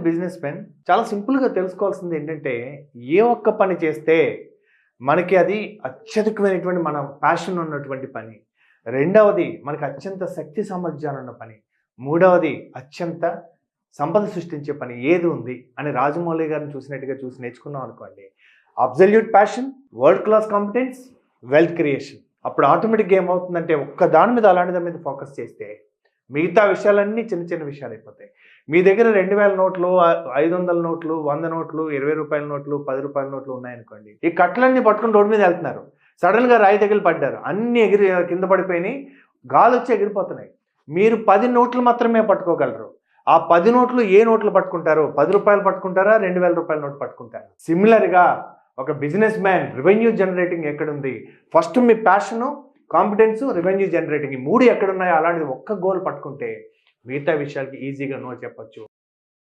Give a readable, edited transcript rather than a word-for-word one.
Business men చాలా సింపుల్గా తెలుసుకోవాల్సింది ఏంటంటే, ఏ ఒక్క పని చేస్తే మనకి అది అత్యధికమైనటువంటి మన ప్యాషన్ ఉన్నటువంటి పని, రెండవది మనకి అత్యంత శక్తి సామర్థ్యాలు ఉన్న పని, మూడవది అత్యంత సంపద సృష్టించే పని ఏది ఉంది అని రాజమౌళి గారిని చూసి నేర్చుకున్నాం అనుకోండి. Absolute passion, world class competence, wealth creation. అప్పుడు ఆటోమేటిక్గా ఏమవుతుందంటే, ఒక్క దాని మీద అలాంటి దాని మీద ఫోకస్ చేస్తే మిగతా విషయాలన్నీ చిన్న చిన్న విషయాలు అయిపోతాయి. మీ దగ్గర 2000 నోట్లు, 500 నోట్లు, 100 నోట్లు, 20 రూపాయల నోట్లు, 10 రూపాయల నోట్లు ఉన్నాయనుకోండి. ఈ కట్టలన్నీ పట్టుకుని రోడ్డు మీద వెళ్తున్నారు. సడన్గా రాయి తగిలి పడ్డారు, అన్నీ ఎగిరి కింద పడిపోయినాయి, గాలి వచ్చి ఎగిరిపోతున్నాయి. మీరు 10 నోట్లు మాత్రమే పట్టుకోగలరు. ఆ 10 నోట్లు ఏ నోట్లు పట్టుకుంటారు? 10 రూపాయలు పట్టుకుంటారా, 2000 రూపాయల నోటు పట్టుకుంటారా? సిమిలర్గా ఒక బిజినెస్ మ్యాన్ రెవెన్యూ జనరేటింగ్ ఎక్కడుంది? ఫస్ట్ మీ ప్యాషను, కాంపిటెన్స్, రెవెన్యూ జనరేటింగ్, ఈ 3 ఎక్కడున్నాయో అలాంటిది ఒక్క గోల్ పట్టుకుంటే మిగతా విషయాలకి ఈజీగా నో చెప్పొచ్చు.